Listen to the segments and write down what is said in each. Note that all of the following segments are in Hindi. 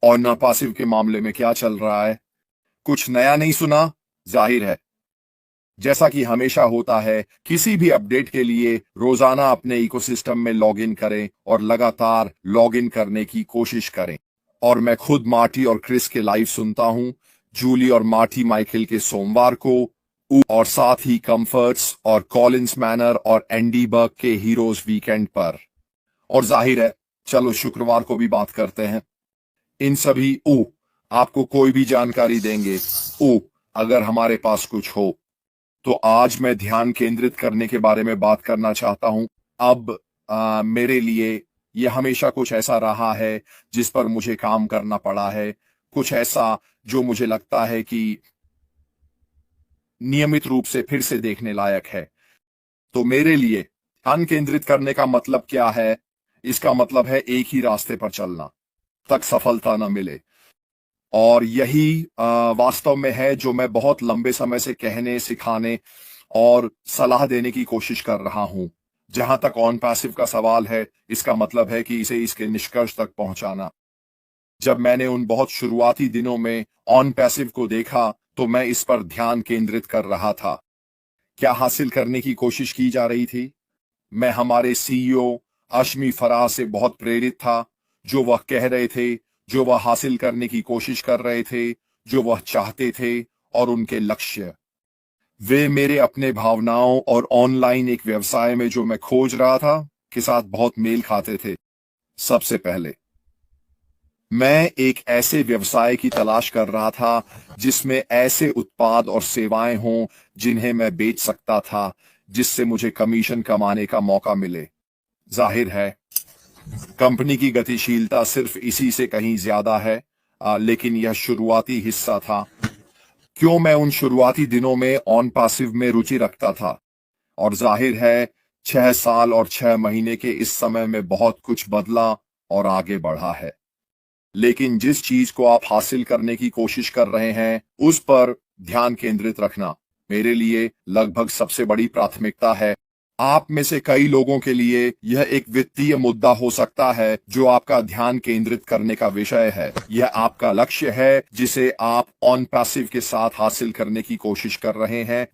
और न पासिव के मामले में क्या चल रहा है? कुछ नया नहीं सुना? जाहिर है। जैसा कि हमेशा होता है, किसी भी अपडेट के लिए रोजाना अपने इकोसिस्टम में लॉगिन करें और लगातार लॉगिन करने की कोशिश करें। और मैं खुद मार्टी और क्रिस के लाइव सुनता हूं, जूली और मार्टी माइकल के सोमवार को, और साथ ही कंफर्ट्स और कॉलिंस मैनर और एंडी बर्ग के हीरोज वीकेंड पर। और जाहिर है, चलो शुक्रवार को भी बात करते हैं। इन सभी आपको कोई भी जानकारी देंगे अगर हमारे पास कुछ हो। तो आज मैं ध्यान केंद्रित करने के बारे में बात करना चाहता हूं। अब मेरे लिए यह हमेशा कुछ ऐसा रहा है जिस पर मुझे काम करना पड़ा है, कुछ ऐसा जो मुझे लगता है कि नियमित रूप से फिर से देखने लायक है। तो मेरे लिए ध्यान केंद्रित करने का मतलब क्या है? इसका मतलब है एक ही रास्ते पर चलना तक सफलता न मिले। और यही वास्तव में है जो मैं बहुत लंबे समय से कहने, सिखाने और सलाह देने की कोशिश कर रहा हूं। जहां तक ऑन पैसिव का सवाल है, इसका मतलब है कि इसे इसके निष्कर्ष तक पहुंचाना। जब मैंने उन बहुत शुरुआती दिनों में ऑन पैसिव को देखा, तो मैं इस पर ध्यान केंद्रित कर रहा था। क्या हासिल करने की कोशिश की जा रही थी? मैं हमारे सीईओ अश्मी फराह से बहुत प्रेरित था। जो वह कह रहे थे, जो वह हासिल करने की कोशिश कर रहे थे, जो वह चाहते थे, और उनके लक्ष्य, वे मेरे अपने भावनाओं और ऑनलाइन एक व्यवसाय में जो मैं खोज रहा था के साथ बहुत मेल खाते थे। सबसे पहले मैं एक ऐसे व्यवसाय की तलाश कर रहा था जिसमें ऐसे उत्पाद और सेवाएं हों जिन्हें मैं बेच सकता था, जिससे मुझे कमीशन कमाने का मौका मिले। जाहिर है, कंपनी की गतिशीलता सिर्फ इसी से कहीं ज्यादा है, लेकिन यह शुरुआती हिस्सा था। क्यों मैं उन शुरुआती दिनों में ऑन पैसिव में रुचि रखता था? और जाहिर है, 6 साल और 6 महीने के इस समय में बहुत कुछ बदला और आगे बढ़ा है। लेकिन जिस चीज को आप हासिल करने की कोशिश कर रहे हैं, उस पर ध्यान केंद्रित रखना मेरे लिए लगभग सबसे बड़ी प्राथमिकता है। आप में से कई लोगों के लिए यह एक वित्तीय मुद्दा हो सकता है जो आपका ध्यान केंद्रित करने का विषय है। यह आपका लक्ष्य है जिसे आप ऑन पैसिव के साथ हासिल करने की कोशिश कर रहे हैं।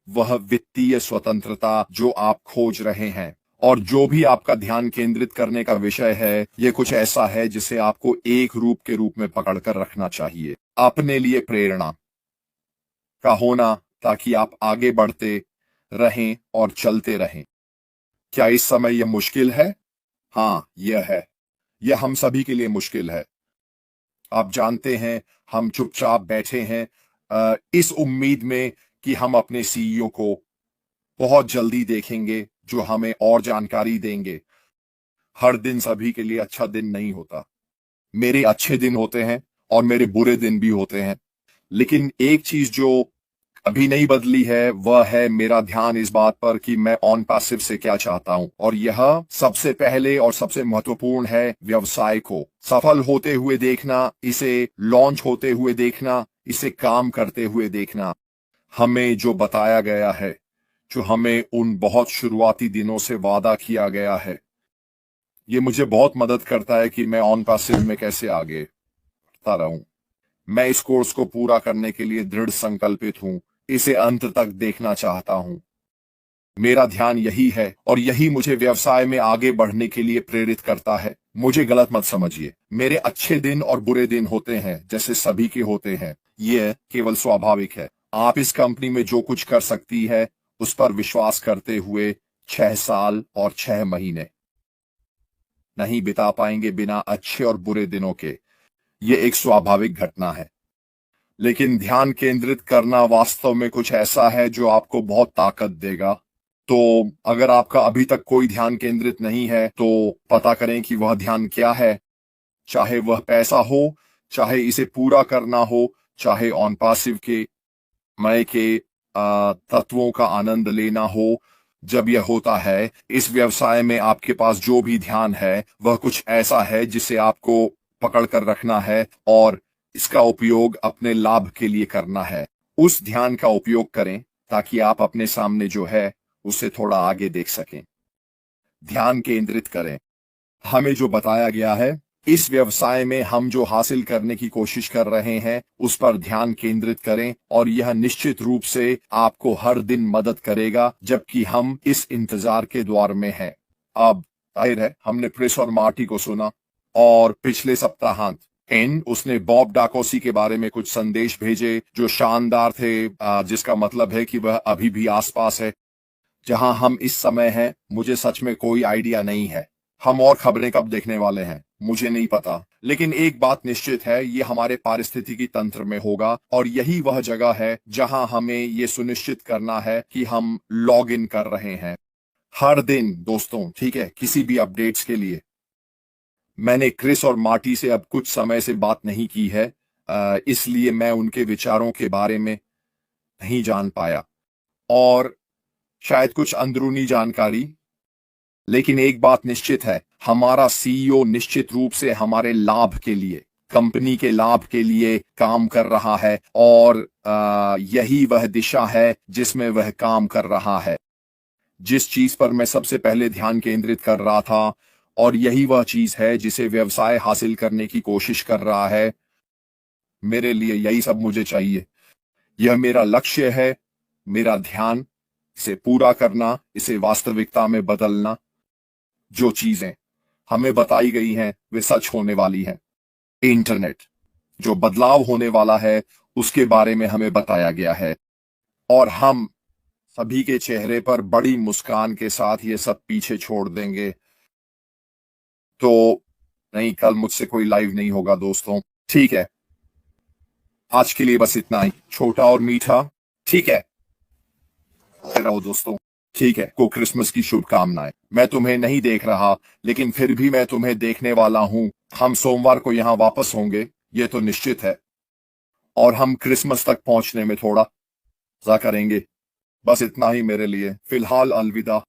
वह वित्तीय स्वतंत्रता जो आप खोज रहे हैं। और जो भी आपका ध्यान केंद्रित करने का विषय है, यह कुछ ऐसा है जिसे आपको एक रूप के रूप में पकड़कर रखना चाहिए। अपने लिए प्रेरणा का होना, ताकि आप आगे बढ़ते रहें और चलते रहें। क्या इस समय यह मुश्किल है? हाँ, यह है। यह हम सभी के लिए मुश्किल है। आप जानते हैं, हम चुपचाप बैठे हैं इस उम्मीद में कि हम अपने सीईओ को बहुत जल्दी देखेंगे जो हमें और जानकारी देंगे। हर दिन सभी के लिए अच्छा दिन नहीं होता। मेरे अच्छे दिन होते हैं और मेरे बुरे दिन भी होते हैं। लेकिन एक चीज जो अभी नहीं बदली है, वह है मेरा ध्यान इस बात पर कि मैं ऑन पैसिव से क्या चाहता हूं। और यह सबसे पहले और सबसे महत्वपूर्ण है, व्यवसाय को सफल होते हुए देखना, इसे लॉन्च होते हुए देखना, इसे काम करते हुए देखना। हमें जो बताया गया है, जो हमें उन बहुत शुरुआती दिनों से वादा किया गया है, ये मुझे बहुत मदद करता है कि मैं ऑन पैसिव में कैसे आगे बढ़ता रहूं। मैं इस कोर्स को पूरा करने के लिए दृढ़ संकल्पित हूं। इसे अंत तक देखना चाहता हूं। मेरा ध्यान यही है और यही मुझे व्यवसाय में आगे बढ़ने के लिए प्रेरित करता है। मुझे गलत मत समझिए, मेरे अच्छे दिन और बुरे दिन होते हैं जैसे सभी के होते हैं। यह केवल स्वाभाविक है। आप इस कंपनी में जो कुछ कर सकती है, उस पर विश्वास करते हुए 6 साल और 6 महीने नहीं बिता पाएंगे बिना अच्छे और बुरे दिनों के। यह एक स्वाभाविक घटना है। लेकिन ध्यान केंद्रित करना वास्तव में कुछ ऐसा है जो आपको बहुत ताकत देगा। तो अगर आपका अभी तक कोई ध्यान केंद्रित नहीं है, तो पता करें कि वह ध्यान क्या है। चाहे वह पैसा हो, चाहे इसे पूरा करना हो, चाहे ऑन पैसिव के मय के तत्वों का आनंद लेना हो। जब यह होता है, इस व्यवसाय में आपके पास जो भी ध्यान है, वह कुछ ऐसा है जिसे आपको पकड़ कर रखना है और इसका उपयोग अपने लाभ के लिए करना है। उस ध्यान का उपयोग करें ताकि आप अपने सामने जो है उसे थोड़ा आगे देख सकें। ध्यान केंद्रित करें। हमें जो बताया गया है इस व्यवसाय में हम जो हासिल करने की कोशिश कर रहे हैं उस पर ध्यान केंद्रित करें और यह निश्चित रूप से आपको हर दिन मदद करेगा, जबकि हम इस इंतजार के दौर में हैं। अब जाहिर है हमने क्रिस और मार्टी को सुना और पिछले सप्ताहांत उसने बॉब डाकोसी के बारे में कुछ संदेश भेजे जो शानदार थे, जिसका मतलब है कि वह अभी भी आसपास है। जहां हम इस समय हैं मुझे सच में कोई आइडिया नहीं है। हम और खबरें कब देखने वाले हैं मुझे नहीं पता, लेकिन एक बात निश्चित है, ये हमारे पारिस्थितिकी तंत्र में होगा और यही वह जगह है जहां हमें ये सुनिश्चित करना है कि हम लॉग इन कर रहे हैं हर दिन दोस्तों, ठीक है। किसी भी अपडेट्स के लिए मैंने क्रिस और मार्टी से अब कुछ समय से बात नहीं की है, इसलिए मैं उनके विचारों के बारे में नहीं जान पाया और शायद कुछ अंदरूनी जानकारी। लेकिन एक बात निश्चित है, हमारा सीईओ निश्चित रूप से हमारे लाभ के लिए, कंपनी के लाभ के लिए काम कर रहा है और यही वह दिशा है जिसमें वह काम कर रहा है, जिस चीज पर मैं सबसे पहले ध्यान केंद्रित कर रहा था, और यही वह चीज है जिसे व्यवसाय हासिल करने की कोशिश कर रहा है। मेरे लिए यही सब मुझे चाहिए। यह मेरा लक्ष्य है, मेरा ध्यान इसे पूरा करना, इसे वास्तविकता में बदलना। जो चीजें हमें बताई गई हैं वे सच होने वाली हैं। इंटरनेट जो बदलाव होने वाला है उसके बारे में हमें बताया गया है और हम सभी के चेहरे पर बड़ी मुस्कान के साथ ये सब पीछे छोड़ देंगे। तो नहीं, कल मुझसे कोई लाइव नहीं होगा दोस्तों, ठीक है। आज के लिए बस इतना ही, छोटा और मीठा, ठीक है। रहो दोस्तों, ठीक है। को क्रिसमस की शुभकामनाएं। मैं तुम्हें नहीं देख रहा, लेकिन फिर भी मैं तुम्हें देखने वाला हूं। हम सोमवार को यहां वापस होंगे, ये तो निश्चित है, और हम क्रिसमस तक पहुंचने में थोड़ा मजा करेंगे। बस इतना ही मेरे लिए, फिलहाल अलविदा।